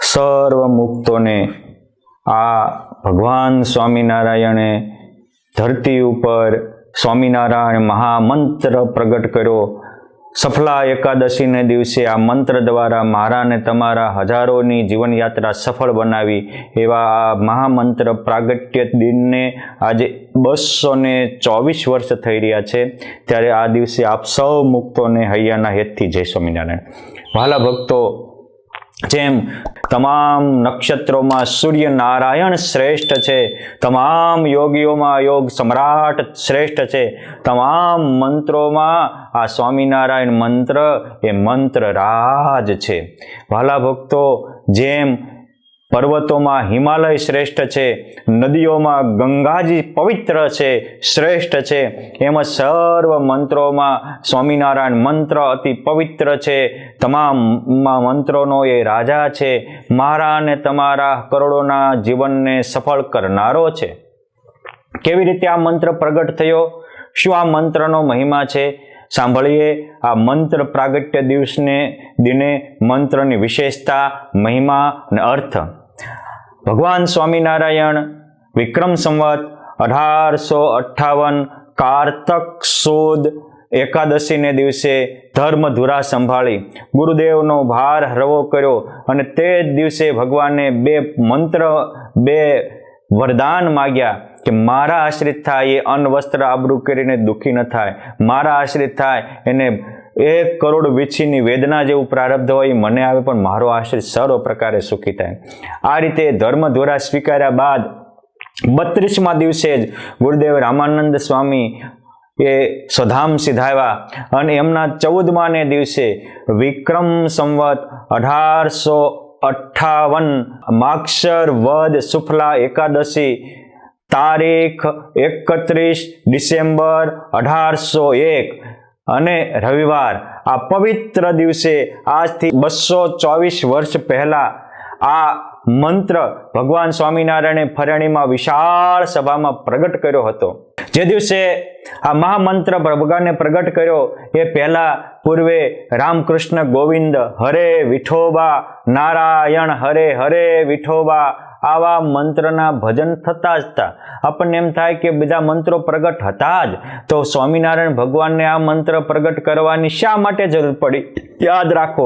સર્વ મુક્તોને આ ભગવાન સ્વામિનારાયણે ધરતી ઉપર સ્વામિનારાયણ મહામંત્ર પ્રગટ કર્યો. સફલા એકાદશીને દિવસે આ મંત્ર દ્વારા મારા અને તમારા હજારોની જીવનયાત્રા સફળ બનાવી એવા આ મહામંત્ર પ્રાગટ્ય દિનને આજે 224 વર્ષ થઈ રહ્યા છે. ત્યારે આ દિવસે આપ સૌ મુક્તોને હૈયાના હેતથી જય સ્વામિનારાયણ. વહાલા ભક્તો, જેમ તમામ નક્ષત્રોમાં સૂર્યનારાયણ શ્રેષ્ઠ છે, તમામ યોગીઓમાં યોગ સમ્રાટ શ્રેષ્ઠ છે, તમામ મંત્રોમાં આ સ્વામિનારાયણ મંત્ર એ મંત્ર રાજ છે. વહાલા ભક્તો, જેમ પર્વતોમાં હિમાલય શ્રેષ્ઠ છે, નદીઓમાં ગંગાજી પવિત્ર છે, શ્રેષ્ઠ છે, એમ સર્વ મંત્રોમાં સ્વામિનારાયણ મંત્ર અતિ પવિત્ર છે. તમામ મંત્રોનો એ રાજા છે. મારા અને તમારા કરોડોના જીવનને સફળ કરનારો છે. કેવી રીતે આ મંત્ર પ્રગટ થયો? શું આ મંત્રનો મહિમા છે? સાંભળીએ આ મંત્ર પ્રાગટ્ય દિવસને દિને મંત્રની વિશેષતા, મહિમા અને અર્થ. ભગવાન સ્વામિનારાયણ વિક્રમ સંવત 1858 કારતક સુદ એકાદશીને દિવસે ધર્મધુરા સંભાળી ગુરુદેવનો ભાર હળવો કર્યો અને તે જ દિવસે ભગવાને બે વરદાન માગ્યા કે મારા આશ્રિત થાય એ અન્ન વસ્ત્ર આબરૂ કરીને દુઃખી ન થાય, મારા આશ્રિત થાય એને 1 કરોડ વીછીની વેદના જેવું પ્રારબ્ધ હોય મને આવે, પણ મારો આશ્રિત સર્વ પ્રકારે સુખી થાય. આ રીતે ધર્મધોરા સ્વીકાર્યા બાદ 32મા દિવસે જ ગુરુદેવ રામાનંદ સ્વામી એ સ્વધામ સિધાવ્યા અને એમના 14માને દિવસે વિક્રમ સંવત 1858 માક્ષર વદ શુક્લા એકાદશી તારીખ 31 ડિસેમ્બર 1801 અને રવિવાર, આ પવિત્ર દિવસે આજથી 224 વર્ષ પહેલા આ મંત્ર ભગવાન સ્વામિનારાયણે ફરણીમાં વિશાળ સભામાં પ્રગટ કર્યો હતો. જે દિવસે આ મહામંત્ર ભગવાને પ્રગટ કર્યો એ પહેલા પૂર્વે રામકૃષ્ણ ગોવિંદ હરે વિઠોબા, નારાયણ હરે હરે વિઠોબા આવા મંત્રના ભજન થતા જ હતા. આપણને એમ થાય કે બધા મંત્રો પ્રગટ હતા જ, તો સ્વામિનારાયણ ભગવાનને આ મંત્ર પ્રગટ કરવાની શા માટે જરૂર પડી? યાદ રાખો,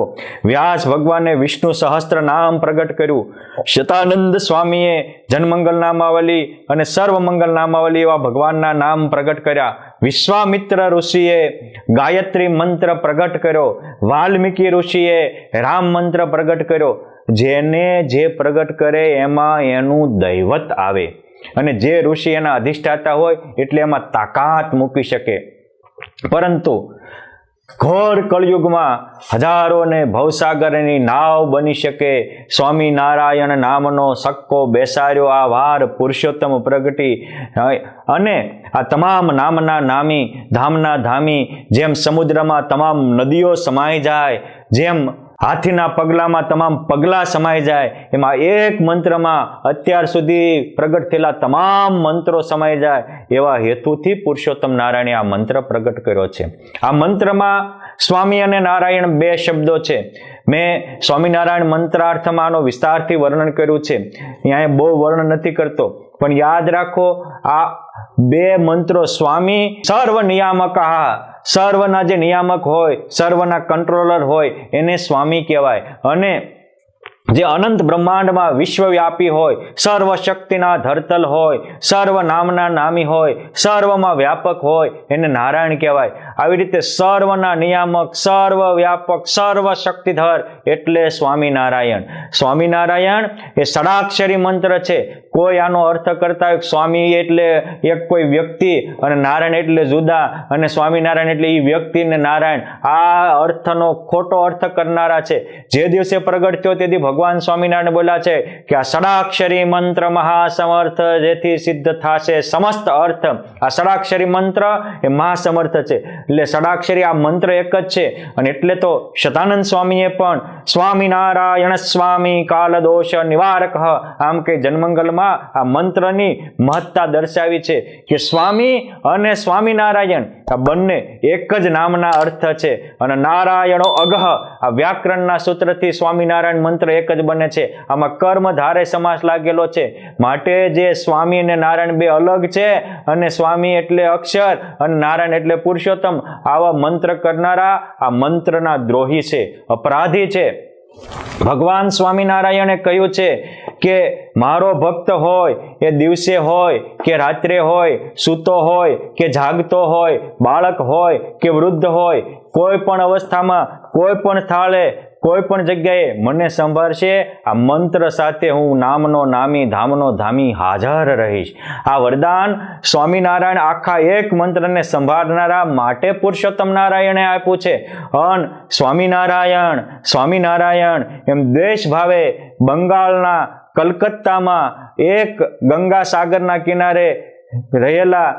વ્યાસ ભગવાને વિષ્ણુ સહસ્ત્ર નામ પ્રગટ કર્યું, શતાનંદ સ્વામીએ જનમંગલ નામાવલી અને સર્વમંગલ નામાવલી એવા ભગવાનના નામ પ્રગટ કર્યા, વિશ્વામિત્ર ઋષિએ ગાયત્રી મંત્ર પ્રગટ કર્યો, વાલ્મીકી ઋષિએ રામ મંત્ર પ્રગટ કર્યો. જેને જે પ્રગટ કરે એમાં એનું દૈવત આવે અને જે ઋષિ એના અધિષ્ઠાતા હોય એટલે એમાં તાકાત મૂકી શકે. પરંતુ ઘોર કળયુગમાં હજારોને ભવસાગરની નાવ બની શકે સ્વામિનારાયણ નામનો સક્કો બેસાડ્યો આ વાર પુરુષોત્તમ પ્રગટી અને આ તમામ નામના નામી ધામના ધામી જેમ સમુદ્રમાં તમામ નદીઓ સમાઈ જાય, જેમ હાથીના પગલામાં તમામ પગલા સમાઈ જાય, એમાં એક મંત્રમાં અત્યાર સુધી પ્રગટ થયેલા તમામ મંત્રો સમાઈ જાય એવા હેતુથી પુરુષોત્તમ નારાયણે આ મંત્ર પ્રગટ કર્યો છે. આ મંત્રમાં સ્વામી અને નારાયણ 2 શબ્દો છે. મેં સ્વામિનારાયણ મંત્રાર્થમાં આનો વિસ્તારથી વર્ણન કર્યું છે, અહીંયા બહુ વર્ણન નથી કરતો, પણ યાદ રાખો આ 2 મંત્રો સ્વામી સર્વ નિયામક, સર્વના જે નિયામક હોય, સર્વના કંટ્રોલર હોય એને સ્વામી કહેવાય, અને જે અનંત બ્રહ્માંડમાં વિશ્વવ્યાપી હોય, સર્વ શક્તિના ધરતલ હોય, સર્વ નામના નામી હોય, સર્વમાં વ્યાપક હોય એને નારાયણ કહેવાય. આવી રીતે સર્વના નિયામક, સર્વ વ્યાપક, સર્વ શક્તિધર એટલે સ્વામિનારાયણ. સ્વામિનારાયણ એ ષડાક્ષરી મંત્ર છે. કોઈ આનો અર્થ કરતા હોય સ્વામી એટલે એક કોઈ વ્યક્તિ અને નારાયણ એટલે જુદા અને સ્વામિનારાયણ એટલે એ વ્યક્તિ ને નારાયણ, આ અર્થનો ખોટો અર્થ કરનારા છે. જે દિવસે પ્રગટ થયો તેથી ભગવાન સ્વામિનારાયણ બોલ્યા છે કે આ ષડાક્ષરી મંત્ર મહાસમર્થ જેથી સિદ્ધ થશે સમસ્ત અર્થ. આ ષડાક્ષરી મંત્ર એ મહાસમર્થ છે, એટલે ષડાક્ષરી આ મંત્ર એક જ છે. અને એટલે તો શતાનંદ સ્વામીએ પણ સ્વામિનારાયણ સ્વામી સ્વામી કાલ દોષ નિવારક, આમ કે જન્મંગલમાં આ મંત્રની મહત્તા દર્શાવી છે કે સ્વામી અને સ્વામિનારાયણ આ બંને એક જ નામના અર્થ છે. અને નારાયણો અગહ, આ વ્યાકરણના સૂત્રથી સ્વામિનારાયણ મંત્ર એક જ બને છે. આમાં કર્મ ધારે સમાસ લાગેલો છે, માટે જે સ્વામી અને નારાયણ બે અલગ છે, અને સ્વામી એટલે અક્ષર અને નારાયણ એટલે પુરુષોત્તમ, આવા મંત્ર કરનારા આ મંત્રના દ્રોહી છે, અપરાધી છે. ભગવાન સ્વામિનારાયણે કહ્યું છે કે મારો ભક્ત હોય એ દિવસે હોય કે રાત્રે હોય, સૂતો હોય કે જાગતો હોય, બાળક હોય કે વૃદ્ધ હોય, કોઈ પણ અવસ્થામાં, કોઈ પણ સ્થળે, કોઈ પણ જગ્યાએ મને સંભાળશે. આ મંત્ર સાથે હું નામનો નામી, ધામનો ધામી હાજર રહીશ. આ વરદાન સ્વામિનારાયણ આખા એક મંત્રને સંભાળનારા માટે પુરુષોત્તમ નારાયણે આપ્યું છે. અને સ્વામિનારાયણ સ્વામિનારાયણ એમ દ્વેષ ભાવે બંગાળના કલકત્તામાં એક ગંગા સાગરના કિનારે રહેલા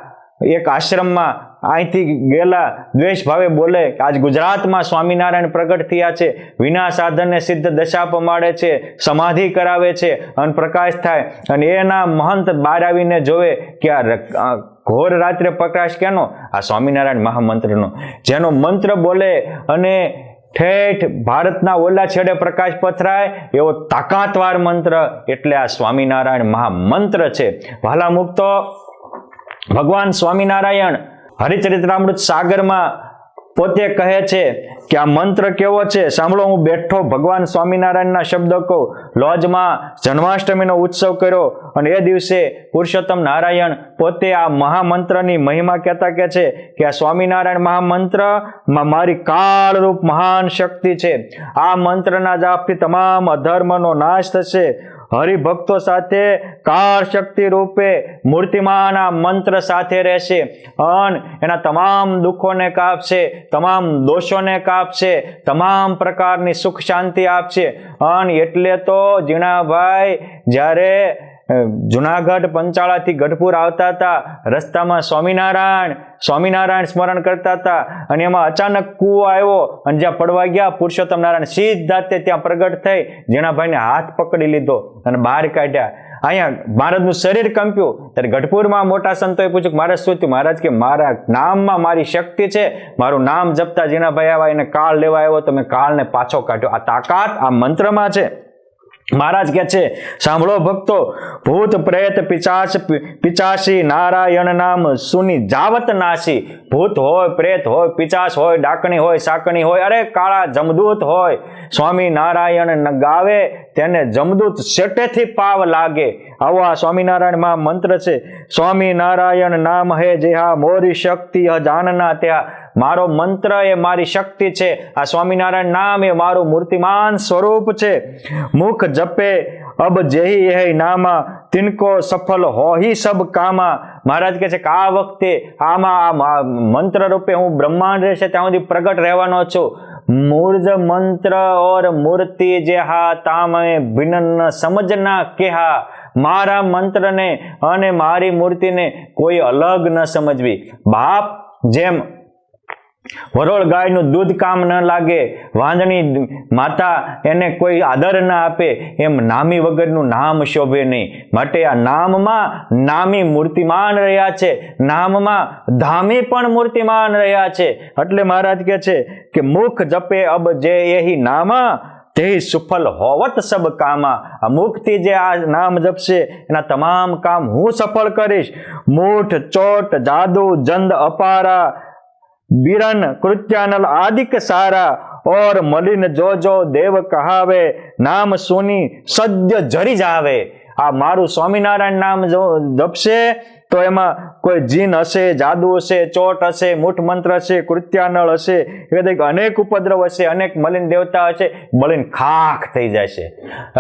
એક આશ્રમમાં અહીંથી ગયેલા દ્વેષ ભાવે બોલે કે આજ ગુજરાતમાં સ્વામિનારાયણ પ્રગટ થયા છે, વિના સાધને સિદ્ધ દશા પમાડે છે, સમાધિ કરાવે છે અને પ્રકાશ થાય. અને એના મહંત બહાર આવીને જોવે કે આ ઘોર રાત્રે પ્રકાશ કેનો? આ સ્વામિનારાયણ મહામંત્રનો. જેનો મંત્ર બોલે અને ઠેઠ ભારતના ઓલા છેડે પ્રકાશ પથરાય એવો તાકાતવાર મંત્ર એટલે આ સ્વામિનારાયણ મહામંત્ર છે. વહાલા મુક્તો, ભગવાન સ્વામિનારાયણ હરિચરિત્રામૃત સાગરમાં પોતે કહે છે કે આ મંત્ર કેવો છે સાંભળો. હું બેઠો ભગવાન સ્વામિનારાયણના શબ્દો કહું. લોજમાં જન્માષ્ટમીનો ઉત્સવ કર્યો અને એ દિવસે પુરુષોત્તમ નારાયણ પોતે આ મહામંત્રની મહિમા કહેતા કહે છે કે આ સ્વામિનારાયણ મહામંત્રમાં મારી કાળરૂપ મહાન શક્તિ છે. આ મંત્રના જાપથી તમામ અધર્મનો નાશ થશે. હરિભક્તો સાથે કાળ શક્તિ રૂપે મૂર્તિમાન આ મંત્ર સાથે રહેશે અને એના તમામ દુઃખોને કાપશે, તમામ દોષોને કાપશે, તમામ પ્રકારની સુખ શાંતિ આપશે. અને એટલે તો જીણાભાઈ જ્યારે જુનાગઢ પંચાળાથી ગઢપુર આવતા હતા, રસ્તામાં સ્વામિનારાયણ સ્મરણ કરતા હતા અને એમાં અચાનક કૂવો આવ્યો અને જ્યાં પડવા ગયા પુરુષોત્તમ નારાયણ સીધા તે ત્યાં પ્રગટ થઈ, જીણાભાઈને હાથ પકડી લીધો અને બહાર કાઢ્યા. અહીંયા મહારાજનું શરીર કંપ્યું. ત્યારે ગઢપુરમાં મોટા સંતોએ પૂછ્યું કે મહારાજ શું થયું? મહારાજ કે મારા નામમાં મારી શક્તિ છે, મારું નામ જપતા જીણાભાઈ આવ્યા, એને કાળ લેવા આવ્યો તો મેં કાળને પાછો કાઢ્યો. આ તાકાત આ મંત્રમાં છે. મહારાજ કહે છે સાંભળો ભક્તો, ભૂત પ્રેત પિચાસી નારાયણ નામ સુની જાવત નાસી. ભૂત હોય, પ્રેત હોય, પિચાસ હોય, ડાકણી હોય, સાકણી હોય, અરે કાળા જમદૂત હોય, સ્વામી નારાયણ ગાવે તેને જમદૂત શેટેથી પાવ લાગે. આવો આ સ્વામિનારાયણ માં મંત્ર છે. સ્વામિનારાયણ નામ હે જેહા મોરી શક્તિ અજાનના ત્યાં. મારો મંત્ર એ મારી શક્તિ છે. આ સ્વામિનારાયણ નામ એ મારું મૂર્તિમાન સ્વરૂપ છે. મુખ જપે અબ જેહી હે નામા તિનકો સફળ હોહી સબ કામા. મહારાજ કહે છે કે આ વખતે આમાં આ મંત્ર રૂપે હું બ્રહ્માંડ રહેશે ત્યાં સુધી પ્રગટ રહેવાનો છું. મૂર્જ મંત્ર ઓર મૂર્તિ જેહા તામે ભિન્ન સમજના કેહા. મારા મંત્રને અને મારી મૂર્તિને કોઈ અલગ ન સમજવી. બાપ જેમ વરોળ ગાયનું દૂધ કામ ન લાગે, વાંદણી માતા એને કોઈ આદર ના આપે, એમ નામી વગરનું નામ શોભે નહીં. માટે આ નામમાં નામી મૂર્તિમાન રહ્યા છે, નામમાં ધામી પણ મૂર્તિમાન રહ્યા છે. એટલે મહારાજ કહે છે કે મુખ જપે અબ જે એહી નામા તે સુફલ હોવત સબ કામા. આ મુખથી જે આ નામ જપશે એના તમામ કામ હું સફળ કરીશ. મૂઠ ચોટ જાદુ જંદ અપારા બીરન કૃત્યાનલ આદિક સારા और मलिन जो जो देव कहावे नाम सुनी सद्य जरी जावे. આ મારું સ્વામિનારાયણ નામ જો જપશે તો એમાં કોઈ જીન હશે, જાદુ હશે, ચોટ હશે, મૂઠ મંત્ર હશે, કૃત્યાનળ હશે, એ અનેક ઉપદ્રવ હશે, અનેક મલિન દેવતા હશે, બળીને ખાખ થઈ જશે.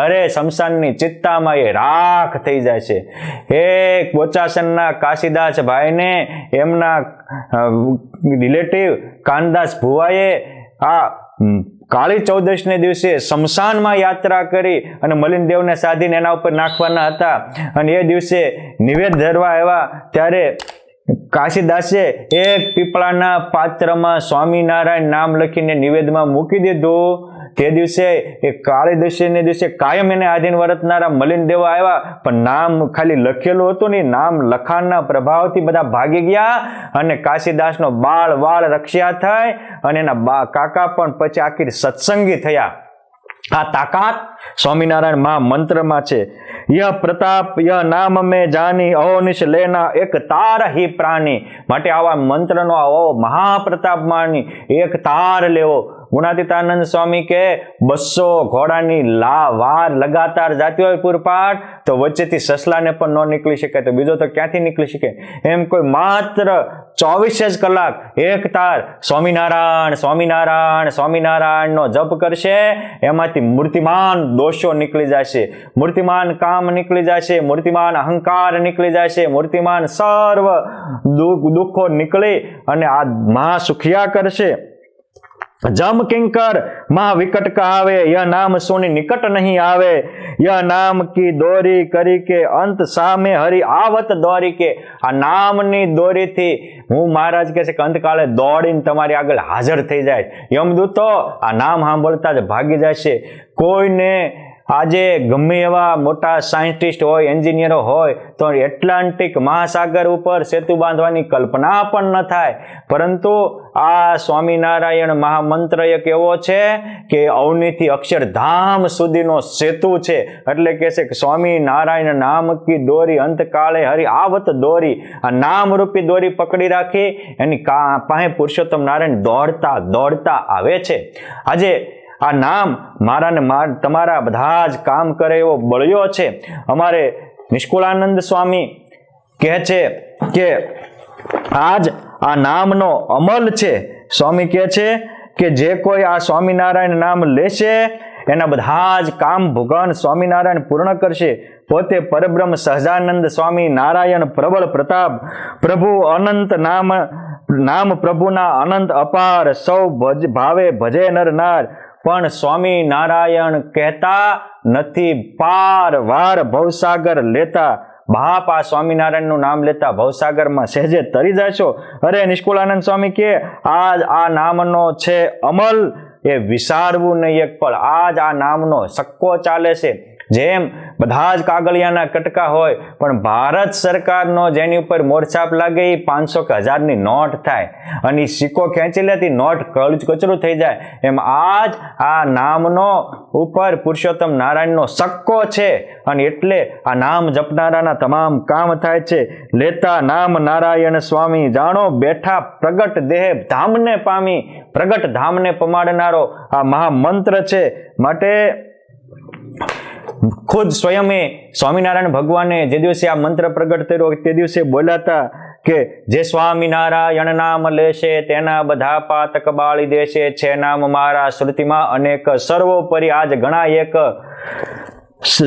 અરે શમશાનની ચિત્તામાં એ રાખ થઈ જશે. એક બોચાસનના કાશીદાસ ભાઈને એમના રિલેટિવ કાનદાસ ભુવાએ આ કાળી ચૌદશને દિવસે શમશાનમાં યાત્રા કરી અને મલિન દેવને સાધીને એના ઉપર નાખવાના હતા. અને એ દિવસે નિવેદ ધરવા આવ્યા ત્યારે કાશીદાસે એક પીપળાના પાત્રમાં સ્વામિનારાયણ નામ લખીને નિવેદમાં મૂકી દીધું. તે દિવસે એ કાળી દશીને દિવસે કાયમ એને આધીન વર્તનારા મલિન દેવો આવ્યા, પણ નામ ખાલી લખેલું હતું ને, નામ લખાણના પ્રભાવથી બધા ભાગી ગયા અને કાશીદાસનો બાળ વાળ રક્ષ્યા થઈ અને એના કાકા પણ પછી આખી સત્સંગી થયા. આ તાકાત સ્વામિનારાયણ મહામંત્રમાં છે. યહ પ્રતાપ યહ નામ મેં જાની અહોનિશ લેના એક તાર હી પ્રાણી. માટે આવા મંત્રનો આવો મહાપ્રતાપ માની એક તાર લેવો. ગુણાતીતાનંદ સ્વામી કે 200 ઘોડાની વાર લગાતાર જાતી હોય પૂરપાટ તો વચ્ચેથી સસલાને પણ ન નીકળી શકે તો બીજો તો ક્યાંથી નીકળી શકે. એમ કોઈ માત્ર 24 જ કલાક એક તાર સ્વામિનારાયણ સ્વામિનારાયણ સ્વામિનારાયણનો જપ કરશે, એમાંથી મૂર્તિમાન દોષો નીકળી જશે, મૂર્તિમાન કામ નીકળી જશે, મૂર્તિમાન અહંકાર નીકળી જશે, મૂર્તિમાન સર્વ દુઃખો નીકળી અને આ મહાસુખિયા કરશે. જમ કિંકર મહાવિકટ કહાવે, યહ નામ સોની નિકટ નહીં આવે, યહ નામ કી દોરી કરી કે અંત સામે હરી આવત દોરી કે. આ નામની દોરીથી હું મહારાજ કહે છે કે અંતકાળે દોડીને તમારી આગળ હાજર થઈ જાય. યમદૂતો આ નામ સાંભળતા જ ભાગી જશે. કોઈને આજે ગમે એવા મોટા સાયન્ટિસ્ટ હોય, એન્જિનિયરો હોય તો એટલાન્ટિક મહાસાગર ઉપર સેતુ બાંધવાની કલ્પના પણ ન થાય, પરંતુ આ સ્વામિનારાયણ મહામંત્ર એક એવો છે કે અવનીથી અક્ષરધામ સુધીનો સેતુ છે. એટલે કે છે કે સ્વામિનારાયણ નામ કી દોરી અંતકાળે હરી આવત દોરી. આ નામરૂપી દોરી પકડી રાખી એની પાસે પુરુષોત્તમ નારાયણ દોડતા દોડતા આવે છે. આજે આ નામ મારા ને તમારા બધા જ કામ કરે એવો બળ્યો છે. અમારે નિષ્કુળાનંદ સ્વામી કહે છે કે આજ આ નામનો અમલ છે. સ્વામી કહે છે કે જે કોઈ આ સ્વામિનારાયણ નામ લેશે એના બધા જ કામ ભગવાન સ્વામિનારાયણ પૂર્ણ કરશે. પોતે પરબ્રહ્મ સહજાનંદ સ્વામી નારાયણ પ્રબળ પ્રતાપ પ્રભુ અનંત નામ પ્રભુના અનંત અપાર સૌ ભાવે ભજે નર નાર. પણ સ્વામિનારાયણ કહેતા નથી પાર વાર ભવસાગર લેતા. બાપ આ સ્વામિનારાયણનું નામ લેતા ભવસાગરમાં સહેજે તરી જશો. અરે નિષ્કુળાનંદ સ્વામી કે આજ આ નામનો છે અમલ એ વિસારવું નહીં એક પળ. આજ આ નામનો સક્કો ચાલે છે. જેમ બધા જ કાગળિયાના કટકા હોય પણ ભારત સરકારનો જેની ઉપર મોરછાપ લાગે એ 500 કે 1000ની નોટ થાય અને સિક્કો ખેંચી લેતી નોટ કચરું થઈ જાય. એમ આજ આ નામનો ઉપર પુરુષોત્તમ નારાયણનો સક્કો છે અને એટલે આ નામ જપનારાના તમામ કામ થાય છે. લેતા નામ નારાયણ સ્વામી જાણો બેઠા પ્રગટ દેહ ધામને પામી. પ્રગટ ધામને પમાડનારો આ મહામંત્ર છે. માટે ખુદ સ્વયંએ સ્વામિનારાયણ ભગવાને જે દિવસે આ મંત્ર પ્રગટ કર્યો તે દિવસે બોલ્યા હતા કે જે સ્વામિનારાયણ નામ લેશે તેના બધા પાતક બાળી દેશે. છે નામ મારા શ્રુતિમાં અનેક સર્વોપરી આજ ઘણા એક.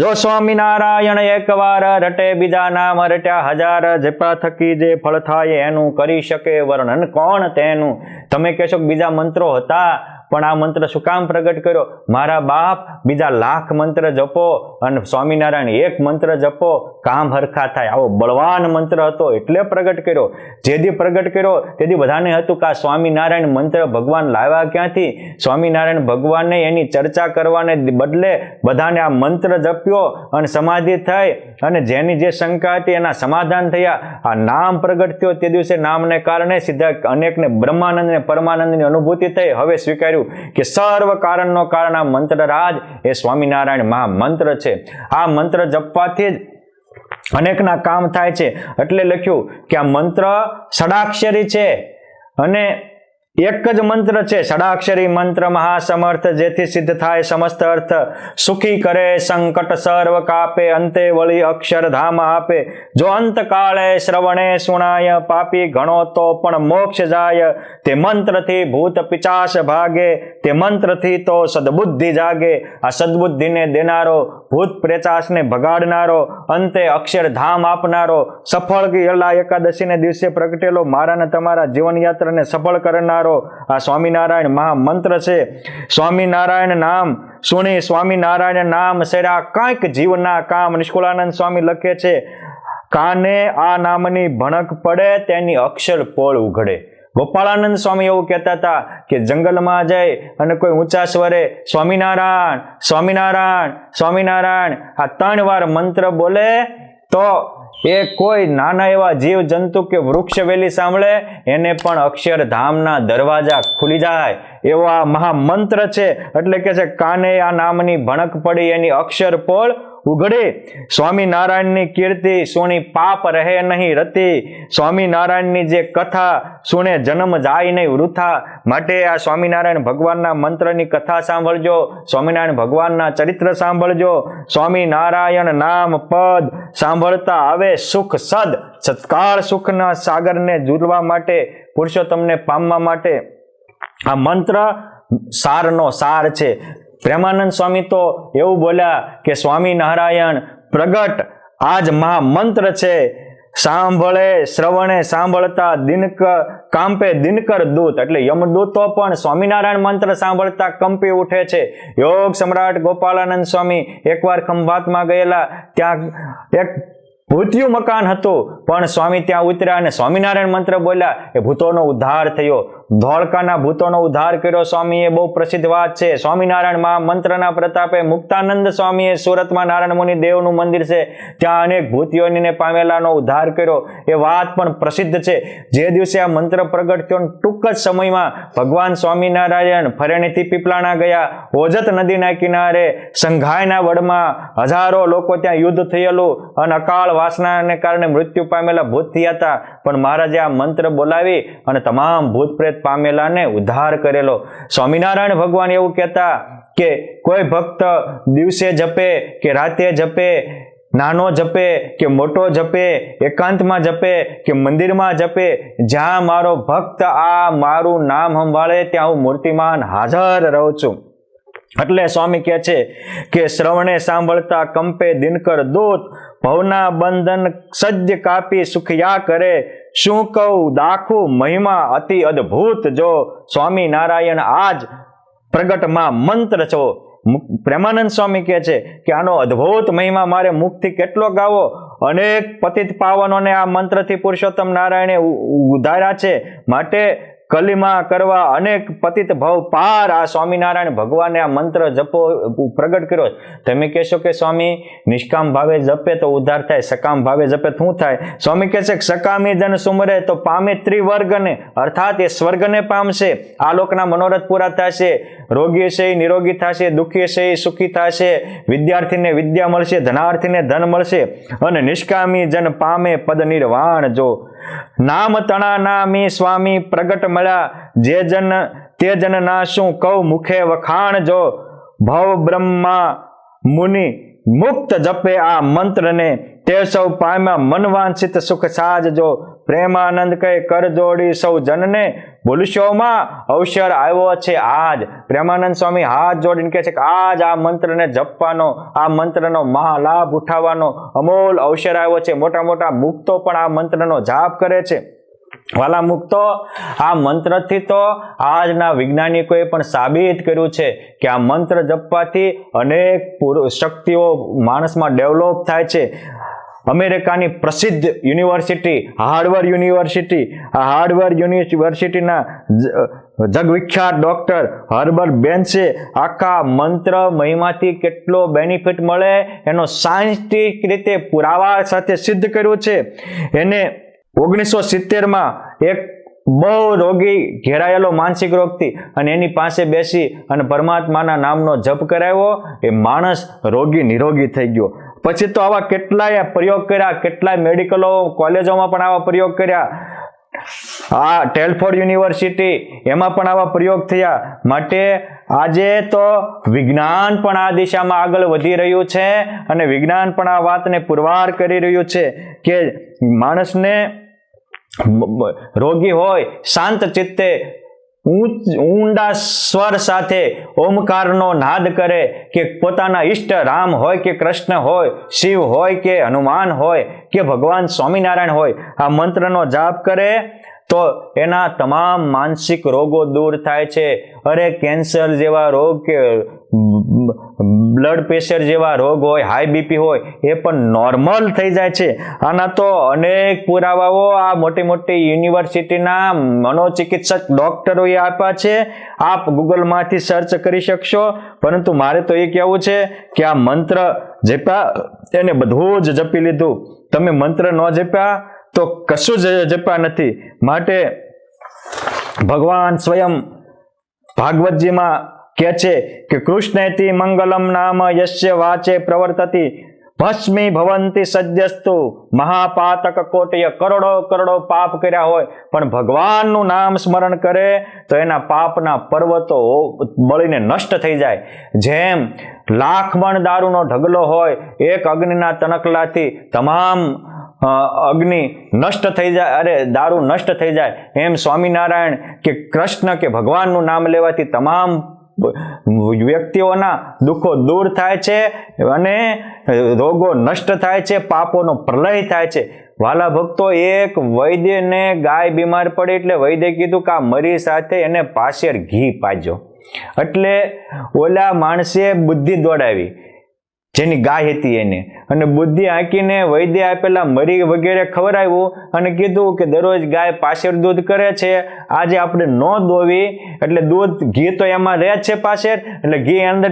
જો સ્વામિનારાયણ એક વાર રટે બીજા નામ રટ્યા હજાર. જપા થકી જે ફળ થાય એનું કરી શકે વર્ણન કોણ તેનું. તમે કહેશો કે બીજા મંત્રો હતા પણ આ મંત્ર શું કામ પ્રગટ કર્યો? મારા બાપ બીજા લાખ મંત્ર જપો અને સ્વામિનારાયણ એક મંત્ર જપો, કામ હરખા થાય. આવો બળવાન મંત્ર હતો એટલે પ્રગટ કર્યો. જેથી પ્રગટ કર્યો તેથી બધાને હતું કે આ સ્વામિનારાયણ મંત્ર ભગવાન લાવ્યા ક્યાંથી? સ્વામિનારાયણ ભગવાનને એની ચર્ચા કરવાને બદલે બધાને આ મંત્ર જપ્યો અને સમાધિ થઈ અને જેની જે શંકા હતી એના સમાધાન થયા. આ નામ પ્રગટ થયો તે દિવસે નામને કારણે સીધા અનેકને બ્રહ્માનંદ ને પરમાનંદની અનુભૂતિ થઈ. હવે સ્વીકાર્યું કે સર્વ કારણનો કારણ આ મંત્ર રાજ એ સ્વામિનારાયણ મહામંત્ર છે. આ મંત્ર જપવાથી જ અનેકના કામ થાય છે. એટલે લખ્યું કે આ મંત્ર ષડાક્ષરી છે અને એક જ મંત્ર છે. ષડાક્ષરી મંત્ર મહાસમર્થ જેથી સિદ્ધ થાય સમસ્ત અર્થ. સુખી કરે સંકટ સર્વ કાપે અંતે વળી અક્ષરધામ આપે. જો અંતકાળે શ્રવણે સુણાય પાપી ઘણો તો પણ મોક્ષ જાય. તે મંત્રથી ભૂત પિચાસ ભાગે તે મંત્રથી તો સદબુદ્ધિ જાગે. આ સદબુદ્ધિને દેનારો ભૂત પ્રેચાસને ભગાડનારો અંતે અક્ષરધામ આપનારો સફળ ગયેલા એકાદશીને દિવસે પ્રગટેલો મારાને તમારા જીવનયાત્રાને સફળ કરનારો આ સ્વામિનારાયણ મહામંત્ર છે. સ્વામિનારાયણ નામ સુણી સ્વામિનારાયણ નામ સેરા કાંઈક જીવના કામ. નિષ્કુળાનંદ સ્વામી લખે છે કાને આ નામની ભણક પડે તેની અક્ષર પોળ ઉઘડે. ગોપાળાનંદ સ્વામી એવું કહેતા હતા કે જંગલમાં જઈ અને કોઈ ઊંચા સ્વરે સ્વામિનારાયણ સ્વામિનારાયણ સ્વામિનારાયણ આ 3 વાર મંત્ર બોલે તો એ કોઈ નાના એવા જીવ જંતુ કે વૃક્ષ વેલી સાંભળે એને પણ અક્ષરધામના દરવાજા ખુલી જાય એવો આ મહામંત્ર છે. એટલે કે છે કાને આ નામની ભણક પડી એની અક્ષર પોળ ઉઘડે. સ્વામિનારાયણની કીર્તિ સુણી પાપ રહે નહીં રતી. સ્વામિનારાયણની જે કથા સુણે જન્મ જાય નહીં વૃથા. માટે આ સ્વામિનારાયણ ભગવાનના મંત્રની કથા સાંભળજો, સ્વામિનારાયણ ભગવાનના ચરિત્ર સાંભળજો. સ્વામિનારાયણ નામ પદ સાંભળતા આવે સુખ સદ. સત્કાળ સુખના સાગરને જુરવા માટે, પુરુષોત્તમને પામવા માટે આ મંત્ર સારનો સાર છે. પ્રેમાનંદ સ્વામી તો એવું બોલ્યા કે સ્વામિનારાયણ પ્રગટ આજ મહામંત્ર છે. સાંભળે શ્રવણે સાંભળતા કાંપે દિનકર દૂત. એટલે યમદૂતો પણ સ્વામિનારાયણ મંત્ર સાંભળતા કંપી ઉઠે છે. યોગ સમ્રાટ ગોપાળાનંદ સ્વામી એકવાર ખંભાતમાં ગયેલા. ત્યાં એક ભૂતિયું મકાન હતું, પણ સ્વામી ત્યાં ઉતર્યા અને સ્વામિનારાયણ મંત્ર બોલ્યા. એ ભૂતોનો ઉદ્ધાર થયો. ધોળકાના ભૂતોનો ઉદ્ધાર કર્યો સ્વામીએ. બહુ પ્રસિદ્ધ વાત છે. સ્વામિનારાયણ મંત્રના પ્રતાપે મુક્તાનંદ સ્વામીએ સુરતમાં નારાયણ મુનિ દેવનું મંદિર છે, ત્યાં અનેક ભૂતિઓને પામેલાનો ઉદ્ધાર કર્યો. એ વાત પણ પ્રસિદ્ધ છે. જે દિવસે આ મંત્ર પ્રગટ થયો ટૂંક જ સમયમાં ભગવાન સ્વામિનારાયણ ફરેણીથી પીપલાણા ગયા. ઓજત નદીના કિનારે સંઘાયના વડમાં હજારો લોકો ત્યાં યુદ્ધ થયેલું અને અકાળ વાસનાને કારણે મૃત્યુ પામેલા ભૂત થયા હતા, પણ મહારાજે આ મંત્ર બોલાવી અને તમામ ભૂત પ્રેત પામેલાને ઉદ્ધાર કરેલો. સ્વામિનારાયણ ભગવાન એવું કહેતા કે કોઈ ભક્ત દિવસે જપે કે રાતે જપે, નાનો જપે કે મોટો જપે, એકાંતમાં જપે કે મંદિરમાં જપે, જ્યાં મારો ભક્ત આ મારું નામ સંભાળે ત્યાં હું મૂર્તિમાન હાજર રહું છું. એટલે સ્વામી કહે છે કે શ્રવણે સાંભળતા કંપે દિનકર દૂત. ભવના બંધન સજ્જ કાપી સુખિયા કરે. શું કહું દાખું મહિમા અતિ અદ્ભુત. જો સ્વામિનારાયણ આજ પ્રગટમાં મંત્ર છો. પ્રેમાનંદ સ્વામી કહે છે કે આનો અદ્ભુત મહિમા મારે મુખથી કેટલો ગાવો. અનેક પતિત પાવનોને આ મંત્રથી પુરુષોત્તમ નારાયણે ઉધાર્યા છે. માટે કલીમાં કરવા અનેક પતિત ભવ પાર આ સ્વામિનારાયણ ભગવાને આ મંત્ર જપો પ્રગટ કર્યો. તમે કહેશો કે સ્વામી નિષ્કામ ભાવે જપે તો ઉદ્ધાર થાય, સકામ ભાવે જપે શું થાય? સ્વામી કહે છે કે સકામી જન સુમરે તો પામે ત્રિવર્ગને, અર્થાત એ સ્વર્ગને પામશે. આ લોકના મનોરથ પૂરા થશે. રોગી છે નિરોગી થશે, દુઃખી છે સુખી થશે, વિદ્યાર્થીને વિદ્યા મળશે, ધનાર્થીને ધન મળશે, અને નિષ્કામી જન પામે પદ નિર્વાણ. જો નામ તણા નામી સ્વામી પ્રગટ મળ્યા. જે જન તે જન ના શું કહું મુખે વખાણ. જો ભવ બ્રહ્મા મુનિ મુક્ત જપે આ મંત્રને, તે સૌ પામ્યા મનવાંછિત સુખ સાજ. જો પ્રેમાનંદ કહે કર જોડી સૌ જનને, બોલશોમાં અવસર આવ્યો છે આજ. પ્રેમાનંદ સ્વામી હાથ જોડીને કહે છે કે આજ આ મંત્રને જપવાનો, આ મંત્રનો મહાલાભ ઉઠાવવાનો અમોલ અવસર આવ્યો છે. મોટા મોટા મુક્તો પણ આ મંત્રનો જાપ કરે છે. વાલા મુક્તો, આ મંત્રથી તો આજના વૈજ્ઞાનિકોએ પણ સાબિત કર્યું છે કે આ મંત્ર જપવાથી અનેક શક્તિઓ માણસમાં ડેવલપ થાય છે. અમેરિકાની પ્રસિદ્ધ યુનિવર્સિટી હાર્વર્ડ યુનિવર્સિટી, આ હાર્વર્ડ યુનિવર્સિટીના જગવિખ્યાત ડોક્ટર હર્બર્ટ બેન્સે આખા મંત્ર મહિમાથી કેટલો બેનિફિટ મળે એનો સાયન્ટિફિક રીતે પુરાવા સાથે સિદ્ધ કર્યું છે. એને 1970માં એક બહુ રોગી ઘેરાયેલો માનસિક રોગથી અને એની પાસે બેસી અને પરમાત્માના નામનો જપ કરાવ્યો. એ માણસ રોગી નિરોગી થઈ ગયો. પછી તો આવા કેટલાય પ્રયોગ કર્યા, કેટલાય મેડિકલો કોલેજોમાં પણ આવા પ્રયોગ કર્યા. આ ટેલફોર્ડ યુનિવર્સિટી એમાં પણ આવા પ્રયોગ થયા. માટે આજે તો વિજ્ઞાન પણ આ દિશામાં આગળ વધી રહ્યું છે અને વિજ્ઞાન પણ આ વાતને પુરવાર કરી રહ્યું છે કે માણસને રોગી હોય શાંત ચિત્તે ઊંડા સ્વર સાથે ઓમકારનો નાદ કરે કે પોતાના ઈષ્ટ રામ હોય કે કૃષ્ણ હોય, શિવ હોય કે હનુમાન હોય કે ભગવાન સ્વામિનારાયણ હોય, આ મંત્રનો જાપ કરે તો એના તમામ માનસિક રોગો દૂર થાય છે. અરે કેન્સર જેવા રોગ કે બ્લડ પ્રેશર જેવા રોગ હોય, હાઈ બીપી હોય, એ પણ નોર્મલ થઈ જાય છે. આના તો અનેક પુરાવાઓ આ મોટી મોટી યુનિવર્સિટીના મનોચિકિત્સક ડોક્ટરોએ આપ્યા છે. આપ ગૂગલમાંથી સર્ચ કરી શકશો. પરંતુ મારે તો એ કહેવું છે કે આ મંત્ર જપ્યા એને બધું જ જપી લીધું. તમે મંત્ર ન જપ્યા તો કશું જ જપ્યા નથી. માટે ભગવાન સ્વયં ભાગવતજીમાં કહે છે કે કૃષ્ણેતિ મંગલમ નામ યસ્ય વાચે પ્રવર્તતિ ભસ્મી ભવંતી સદ્યસ્તુ મહાપાતક કોટય. કરોડો કરોડો પાપ કર્યા હોય પણ ભગવાનનું નામ સ્મરણ કરે તો એના પાપના પર્વતો બળીને નષ્ટ થઈ જાય. જેમ લાખ મણ દારૂનો ઢગલો હોય, એક અગ્નિના તણખલાથી તમામ અગ્નિ નષ્ટ થઈ જાય, અરે દારૂ નષ્ટ થઈ જાય, એમ સ્વામિનારાયણ કે કૃષ્ણ કે ભગવાનનું નામ લેવાથી તમામ વ્યક્તિઓના દુઃખો દૂર થાય છે અને રોગો નષ્ટ થાય છે, પાપોનો પ્રલય થાય છે. વાલા ભક્તો, એક વૈદ્યને ગાય બીમાર પડી એટલે વૈદ્ય કીધું કે આ મરી સાથે એને પાછેર ઘી પાજો. એટલે ઓલા માણસે બુદ્ધિ દોડાવી, જેની ગાય હતી એને, અને બુદ્ધિ આંકીને વૈદ્ય આપેલા મરી વગેરે ખવડાવ્યું અને કીધું કે દરરોજ ગાય પાછેર દૂધ કરે છે, આજે આપણે ન દોવી એટલે દૂધ ઘી તો એમાં રહે છે પાછેર, એટલે ઘી અંદર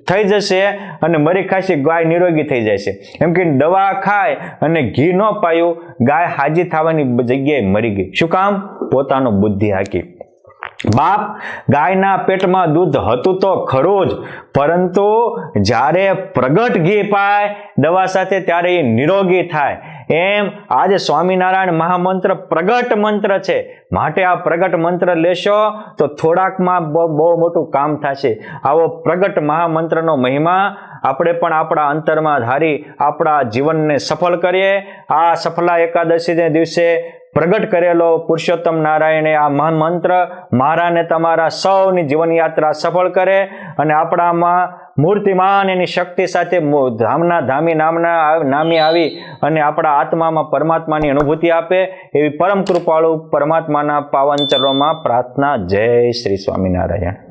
થઈ જશે અને મરી ખાસી ગાય નિરોગી થઈ જશે. એમ કે દવા ખાય અને ઘી ન પાયું, ગાય હાજી થવાની જગ્યાએ મરી ગઈ. શું કામ? પોતાનો બુદ્ધિ હાકી. બાપ, ગાયના પેટમાં દૂધ હતું તો ખરું જ, પરંતુ જ્યારે પ્રગટ ઘી પાય દવા સાથે ત્યારે એ નિરોગી થાય. એમ આજે સ્વામિનારાયણ મહામંત્ર પ્રગટ મંત્ર છે. માટે આ પ્રગટ મંત્ર લેશો તો થોડાકમાં બહુ મોટું કામ થશે. આવો પ્રગટ મહામંત્રનો મહિમા આપણે પણ આપણા અંતરમાં ધારી આપણા જીવનને સફળ કરીએ. આ સફલા એકાદશીને દિવસે પ્રગટ કરેલો પુરુષોત્તમ નારાયણે આ મહામંત્ર મારા ને તમારા સૌની જીવનયાત્રા સફળ કરે અને આપણામાં મૂર્તિમાન એની શક્તિ સાથે ધામના ધામી નામી આવી અને આપણા આત્મામાં પરમાત્માની અનુભૂતિ આપે એવી પરમ કૃપાળુ પરમાત્માના પાવન ચરણોમાં પ્રાર્થના. જય શ્રી સ્વામિનારાયણ.